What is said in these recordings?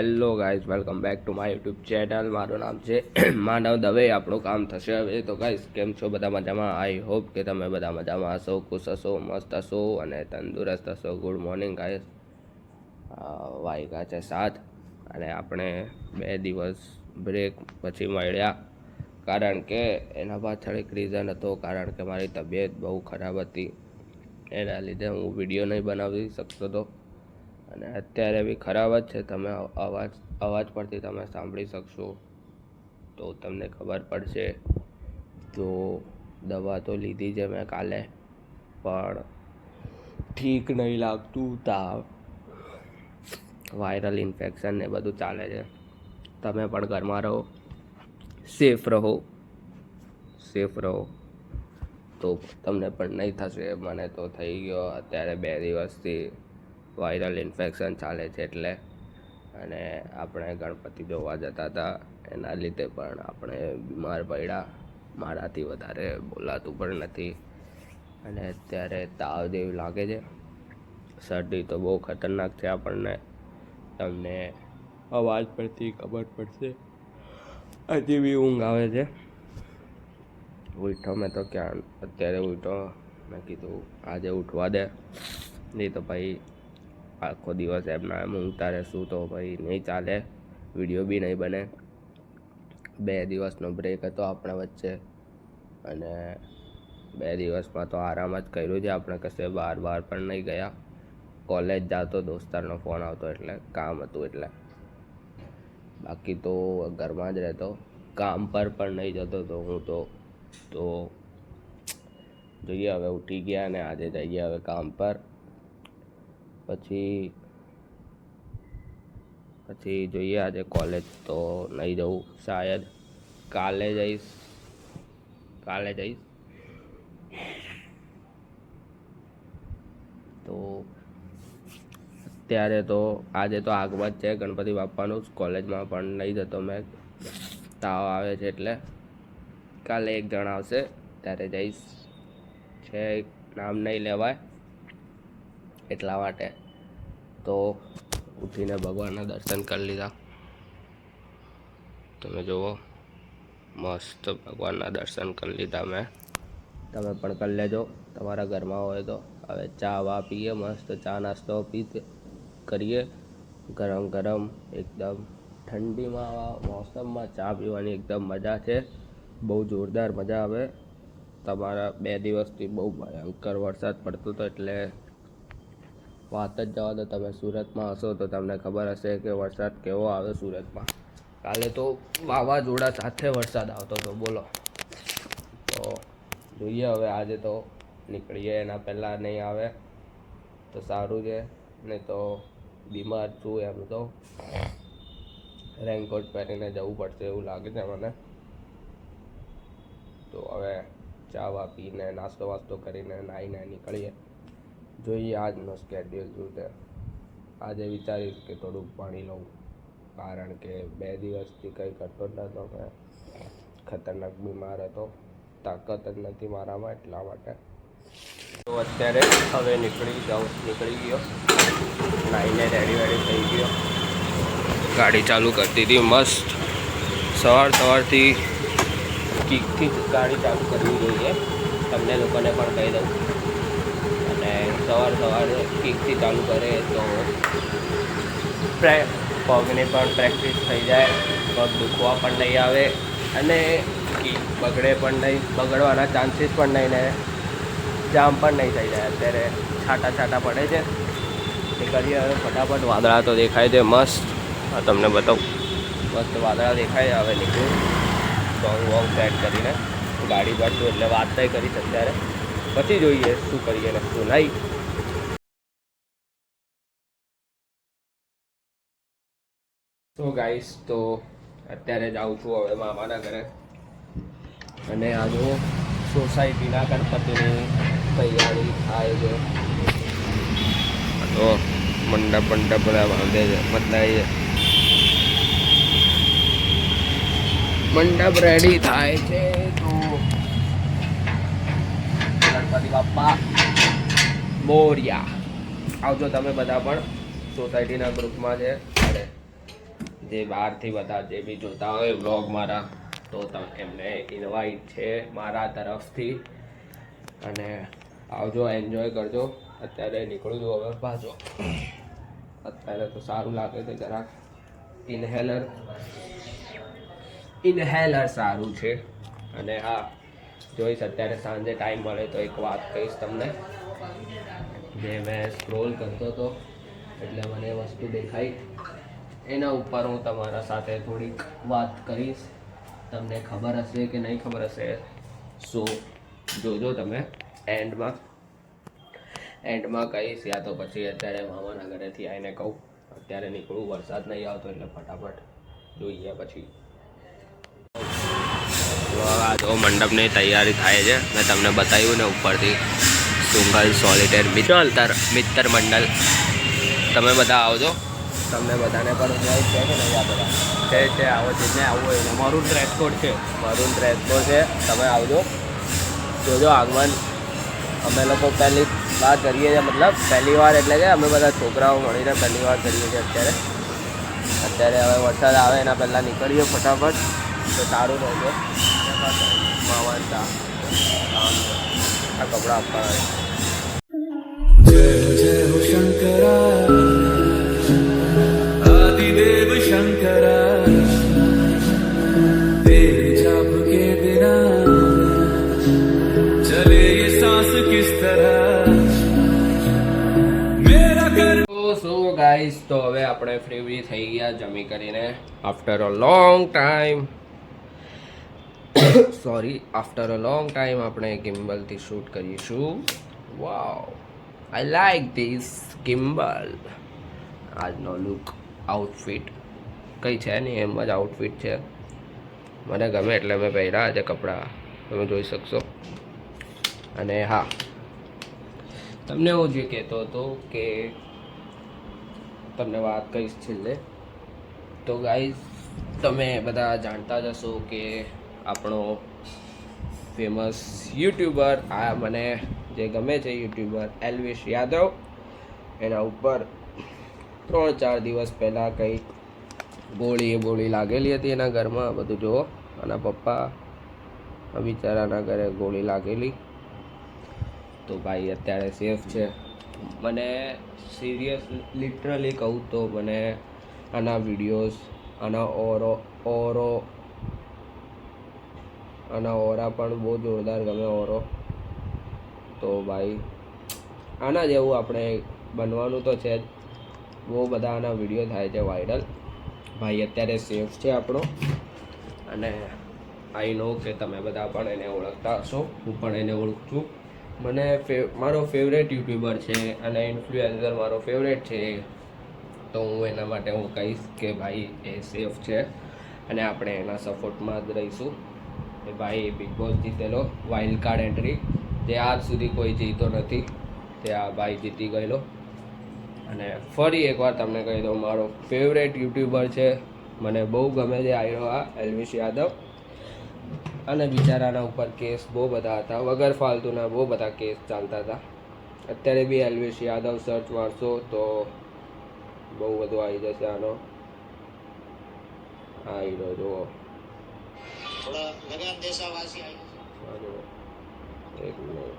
Hello guys, welcome back to my YouTube channel. મારું નામ છે માનવ દવે. આપણું કામ થશે હવે. તો ગાઈઝ, કેમ છો? બધા મજામાં? આઈ હોપ કે તમે બધા મજામાં હશો, ખુશ હશો, મસ્ત હશો અને તંદુરસ્ત હશો. Good morning guys. વાગ્યા છે 7 અને આપણે 2 દિવસ બ્રેક પછી મળ્યા, કારણ કે એના પાછળ એક રીઝન હતો. કારણ કે મારી તબિયત બહુ ખરાબ હતી, એના લીધે હું વિડીયો નહીં બનાવી શકતો હતો. અને અત્યારે બી ખરાબ જ છે. તમે અવાજ પરથી તમે સાંભળી શકશો તો તમને ખબર પડશે. તો દવા તો લીધી છે મેં કાલે, પણ ઠીક નહીં લાગતું. તાવ, વાયરલ ઇન્ફેક્શન ને બધું ચાલે છે. તમે પણ ઘરમાં રહો, સેફ રહો, તો તમને પણ નહીં થશે. મને તો થઈ ગયો અત્યારે 2 દિવસથી વાયરલ ઇન્ફેક્શન ચાલે છે એટલે. અને આપણે ગણપતિ જોવા જતા હતા, એના લીધે પણ આપણે બીમાર પડ્યા. મારાથી વધારે બોલાતું પણ નથી અને અત્યારે તાવ જેવું લાગે છે. શરદી તો બહુ ખતરનાક છે આપણને, તમને અવાજ પરથી ખબર પડશે. હજી બી ઊંઘ આવે છે. ઉઠો મેં તો ક્યાં અત્યારે ઉઠો. મેં કીધું આજે ઉઠવા દે, નહીં તો ભાઈ આખો દિવસ એમના એમ ઊંઘતા રહેશું તો ભાઈ નહીં ચાલે, વિડીયો બી નહીં બને. 2 દિવસનો બ્રેક હતો આપણે વચ્ચે અને 2 દિવસમાં તો આરામ જ કર્યું છે. આપણે કશે બહાર પણ નહીં ગયા. કોલેજ જતો, દોસ્તારનો ફોન આવતો એટલે કામ હતું એટલે. બાકી તો ઘરમાં જ રહેતો, કામ પર પણ નહીં જતો તો હું તો જોઈએ હવે ઉઠી ગયા ને આજે જઈએ હવે કામ પર. પછી જોઈએ. આજે કોલેજ તો નહીં જવું, શાયદ કાલે જઈશ. તો અત્યારે તો આજે તો આગમત છે ગણપતિ બાપાનું. કોલેજમાં પણ નહીં જતો મેં, તાવ આવે છે એટલે. કાલે એક જણ આવશે ત્યારે જઈશ. છે નામ નહીં લેવાય એટલા માટે. તો ઉઠીને ભગવાનના દર્શન કરી લીધા. તમે જુઓ, મસ્ત ભગવાનના દર્શન કરી લીધા મેં. તમે પણ કરી લેજો તમારા ઘરમાં હોય તો. હવે ચા વા પીએ, મસ્ત ચા નાસ્તો કરીએ ગરમ ગરમ. એકદમ ઠંડીમાં મોસમમાં ચા પીવાની એકદમ મજા છે, બહુ જોરદાર મજા આવે. તમારા 2 દિવસથી બહુ ભયંકર વરસાદ પડતો હતો એટલે વાત જ જવા દો. તમે સુરતમાં હશો તો તમને ખબર હશે કે વરસાદ કેવો આવે સુરતમાં. કાલે તો વાવાઝોડા સાથે વરસાદ આવતો હતો, બોલો. તો જોઈએ હવે આજે તો નીકળીએ, એના પહેલાં નહીં આવે તો સારું છે. નહીં તો બીમાર છું એમ તો રેનકોટ પહેરીને જવું પડશે એવું લાગે છે મને. તો હવે ચા વા પીને નાસ્તો વાસ્તો કરીને નાહીને નીકળીએ. જોઈએ આજનો સ્કેડ્યુલ શું છે. આજે વિચારીશ કે થોડુંક પાણી લઉં, કારણ કે 2 દિવસથી કંઈ કરતો જ નહોતો. મેં ખતરનાક બીમાર હતો, તાકાત જ નથી મારામાં, એટલા માટે. તો અત્યારે હવે નીકળી ગયો, નાહીને રેડી થઈ ગયો. ગાડી ચાલુ કરી દીધી મસ્ત. સવારથી કિકથી ગાડી ચાલુ કરવી જોઈએ, તમને લોકોને પણ કહી દઉં. અને સવારે કિકથી ચાલુ કરે તો પગની પણ પ્રેક્ટિસ થઈ જાય, પગ દુખવા પણ નહીં આવે અને કિક બગડે પણ નહીં, બગડવાના ચાન્સીસ પણ નહીં ને જામ પણ નહીં થઈ જાય. અત્યારે છાંટા પડે છે એ કરીએ હવે ફટાફટ. વાદળા તો દેખાય છે મસ્ત, તમને બતાવું. મસ્ત વાદળા દેખાય. હવે નીકળું સોંગ સેટ કરીને ગાડી પાડશું એટલે વાત નહીં કરીશ અત્યારે. પછી જોઈએ શું કરીએ ને શું નહીં. તો ગાઈસ, તો અત્યારે જાઉં છું હવે મામાના ઘરે. અને આજુ સોસાયટીના ગણપતિની તૈયારી થાય છે. તો મંડપ બધા બાંધે છે, બદલાય છે. મંડપ રેડી થાય છે. તો ગણપતિ બાપ્પા મોર્યા. આવજો તમે બધા પણ, સોસાયટીના ગ્રુપમાં છે. અરે જે બહારથી બધા જે બી જોતા હોય વ્લોગ મારા, તો એમને ઇન્વાઇટ છે મારા તરફથી. અને આવજો, એન્જોય કરજો. અત્યારે નીકળું છું હવે પાછો. અત્યારે તો સારું લાગે છે જરાક. ઇન્હેલર સારું છે. અને હા, જોઈશ અત્યારે સાંજે ટાઈમ મળે તો એક વાત કહીશ તમને. જે મેં સ્ક્રોલ કરતો હતો એટલે મને વસ્તુ દેખાઈ, એના ઉપર હું તમારા સાથે થોડીક વાત કરીશ. તમને ખબર હશે કે નહીં ખબર હશે, સો જોજો તમે એન્ડમાં કહીશ, યા તો પછી અત્યારે મામાના ઘરેથી આવીને કહું. અત્યારે નીકળું, વરસાદ નહીં આવતો એટલે ફટાફટ જોઈએ પછી. આ જો મંડપની તૈયારી થાય છે, મેં તમને બતાવ્યું ને ઉપરથી. સુંગલ સોલિટેર મિત્ર મંડળ, તમે બધા આવજો. તમને બધાને પણ ઇન્વાઇટ છે કે નહીં? આ બધા છે, આવો જેને આવવું હોય ને. મારું ડ્રેસ કોડ છે, તમે આવજો. જોજો આગમન. અમે લોકો પહેલી વાર કરીએ છીએ, મતલબ પહેલી વાર એટલે કે અમે બધા છોકરાઓ મળીને પહેલી વાર કરીએ છીએ અત્યારે. હવે વરસાદ આવે એના પહેલાં નીકળીએ ફટાફટ, તો સારું રહેશે. માવા આ કપડાં આપવાના. जय जय हो शंकरा आदिदेव शंकरा तेरे जाप के बिना चले ये सांस किस तरह मेरा कर. સો ગાઈસ, તો હવે આપણે ફ્રી થઈ ગયા જમી કરીને. આફ્ટર અ લોંગ ટાઈમ આપણે ગિમ્બલથી શૂટ કરીશું. વાવ, આઈ લાઈક ધીસ ગિમ્બલ. આજનો લુક, આઉટફિટ કંઈ છે નહીં, એમ જ આઉટફિટ છે. મને ગમે એટલે મેં પહેર્યા આજે કપડાં, તમે જોઈ શકશો. અને હા, તમને હું જે કહેતો હતો કે તમને વાત કહીશ છેલ્લે. તો ગાઈઝ, તમે બધા જાણતા જ હશો કે આપણો ફેમસ યુટ્યુબર, આ મને જે ગમે છે યુટ્યુબર એલ્વિશ યાદવ, એના ઉપર 3-4 દિવસ પહેલાં કંઈ ગોળી લાગેલી હતી એના ઘરમાં. બધું જુઓ, આના પપ્પા બિચારાના ઘરે ગોળી લાગેલી. તો ભાઈ અત્યારે સેફ છે. મને સિરિયસ લિટરલી કહું તો મને આના વિડીયોઝ, આના ઓરા પણ બહુ જોરદાર ગમે. ઓરો તો ભાઈ આના જેવું આપણે બનવાનું તો છે જ. બહુ બધા આના વિડીયો થાય છે વાયરલ. ભાઈ અત્યારે સેફ છે આપણો. અને આઈ નો કે તમે બધા પણ એને ઓળખતા હશો, હું પણ એને ઓળખું છું. મને મારો ફેવરેટ યુટ્યુબર છે અને ઇન્ફ્લુએન્સર મારો ફેવરેટ છે. તો હું એના માટે હું કહીશ કે ભાઈ એ સેફ છે અને આપણે એના સપોર્ટમાં જ રહીશું. કે ભાઈ બિગ બોસ જીતેલો, વાઇલ્ડ કાર્ડ એન્ટ્રી, જે આજ સુધી કોઈ જીતો નથી, તે આ ભાઈ જીતી ગયેલો. અને ફરી એકવાર તમને કહી દઉં, મારો ફેવરેટ યુટ્યુબર છે, મને બહુ ગમે છે આ એલ્વિશ યાદવ. અને બિચારાના ઉપર કેસ બહુ બધા હતા, વગર ફાલતુના બહુ બધા કેસ ચાલતા હતા. અત્યારે બી એલ્વિશ યાદવ સર્ચ મારશો તો બહુ બધું આવી જશે આનો. આ હીરો જુઓ, એક મિનિટ.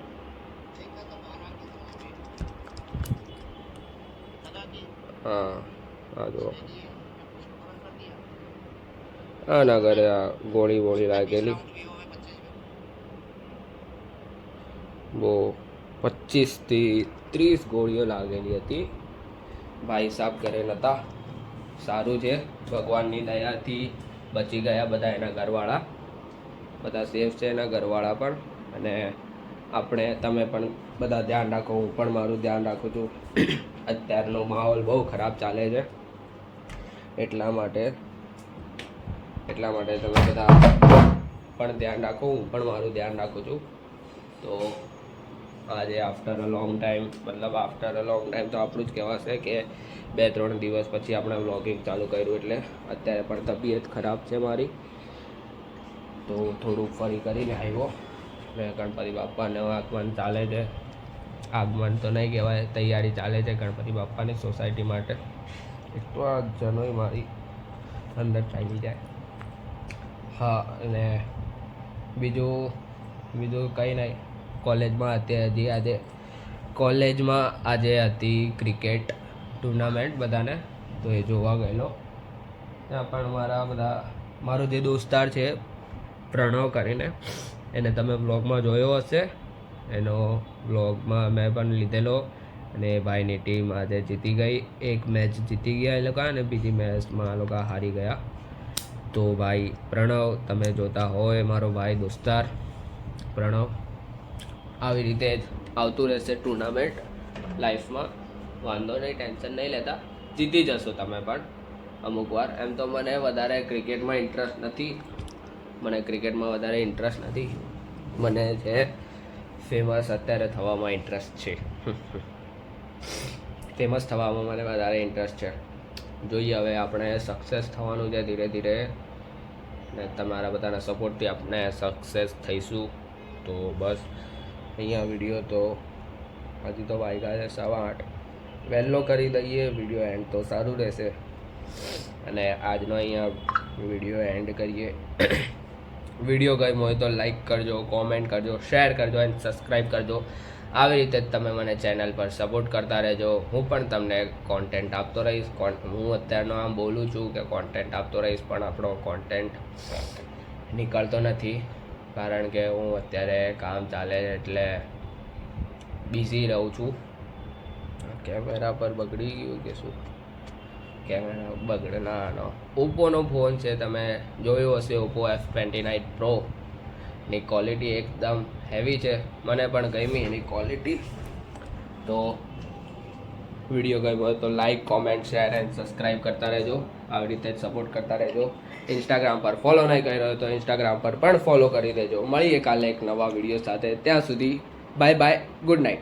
હા, આ જુઓ, આના ઘરે આ ગોળી લાગેલી. બહુ 25 થી 30 ગોળીઓ લાગેલી હતી. ભાઈ સાહેબ ઘરે નહોતા. સારું છે, ભગવાનની દયાથી બચી ગયા બધા. એના ઘરવાળા બધા સેફ છે, એના ઘરવાળા પણ. અને તમે પણ બધા ધ્યાન રાખો, હું પણ મારું ધ્યાન રાખું છું. અત્યારનો માહોલ બહુ ખરાબ ચાલે છે, એટલા માટે તમે બધા પણ ધ્યાન રાખો, હું પણ મારું ધ્યાન રાખું છું. તો આજે આફ્ટર અ લોંગ ટાઈમ તો આપણું જ કહેવાશે કે 2-3 દિવસ પછી આપણે વ્લોગિંગ ચાલુ કર્યું. એટલે અત્યારે પણ તબિયત ખરાબ છે મારી, તો થોડુંક ફરી કરીને આવ્યો. ને ગણપતિ બાપાનું આગમન ચાલે છે. આગમન તો નહીં કહેવાય, તૈયારી ચાલે છે ગણપતિ બાપાની સોસાયટી માટે. એક તો આ જનોય મારી અંદર ચાલી જાય. હા, અને બીજું કંઈ નહીં. કોલેજમાં આજે હતી ક્રિકેટ ટુર્નામેન્ટ બધાને, તો એ જોવા ગયેલો. ત્યાં પણ મારો જે દોસ્તાર છે પ્રણવ કરીને, એને તમે બ્લોગમાં જોયો હશે. એનો બ્લોગમાં મેં પણ લીધેલો. અને એ ભાઈની ટીમ આજે જીતી ગઈ. એક મેચ જીતી ગયા એ લોકો, અને બીજી મેચમાં આ લોકો હારી ગયા. તો ભાઈ પ્રણવ, તમે જોતા હોય, મારો ભાઈ દોસ્તાર પ્રણવ, આવી રીતે જ આવતું રહેશે ટુર્નામેન્ટ લાઈફમાં. વાંધો નહીં, ટેન્શન નહીં લેતા, જીતી જશો તમે પણ અમુક વાર. એમ તો મને વધારે ક્રિકેટમાં ઇન્ટરેસ્ટ નથી. મને છે ફેમસ અત્યારે થવામાં ઇન્ટરેસ્ટ છે. ફેમસ થવામાં મને વધારે ઇન્ટરેસ્ટ છે. જોઈએ હવે આપણે સક્સેસ થવાનું છે ધીરે ધીરે, ને તમારા બધાના સપોર્ટથી આપણે સક્સેસ થઈશું. તો બસ અહીંયા વિડીયો તો હજી તો વાગ્યા છે 8:15. વહેલો કરી દઈએ વિડીયો એન્ડ તો સારું રહેશે. અને આજનો અહીંયા વિડીયો એન્ડ કરીએ. વિડીયો ગમ્યો હોય તો લાઈક કરજો, કોમેન્ટ કરજો, શેર કરજો અને સબસ્ક્રાઈબ કરજો. આવી રીતે જ તમે મને ચેનલ પર સપોર્ટ કરતા રહેજો. હું પણ તમને કોન્ટેન્ટ આપતો રહીશ. હું અત્યારનો આમ બોલું છું કે કોન્ટેન્ટ આપતો રહીશ, પણ આપણો કોન્ટેન્ટ નીકળતો નથી. કારણ કે હું અત્યારે કામ ચાલે એટલે બિઝી રહું છું. કેમેરા પર બગડી ગયું કે શું? કેમેરા બગડનાનો ઓપ્પોનો ફોન છે, તમે જોયો હશે. ઓપ્પો F29 Pro ની ક્વોલિટી એકદમ હેવી છે. મને પણ ગમી એની ક્વોલિટી. તો વિડીયો ગમ્યો હોય તો like, comment, share and subscribe કરતા રહેજો. આવી રીતે જ સપોર્ટ કરતા રહેજો. ઇન્સ્ટાગ્રામ પર ફોલો નહીં કર્યો હોય તો ઇન્સ્ટાગ્રામ પર પણ ફોલો કરી દેજો. મળીએ કાલે એક નવા વિડીયો સાથે. ત્યાં સુધી બાય બાય, ગુડ નાઇટ.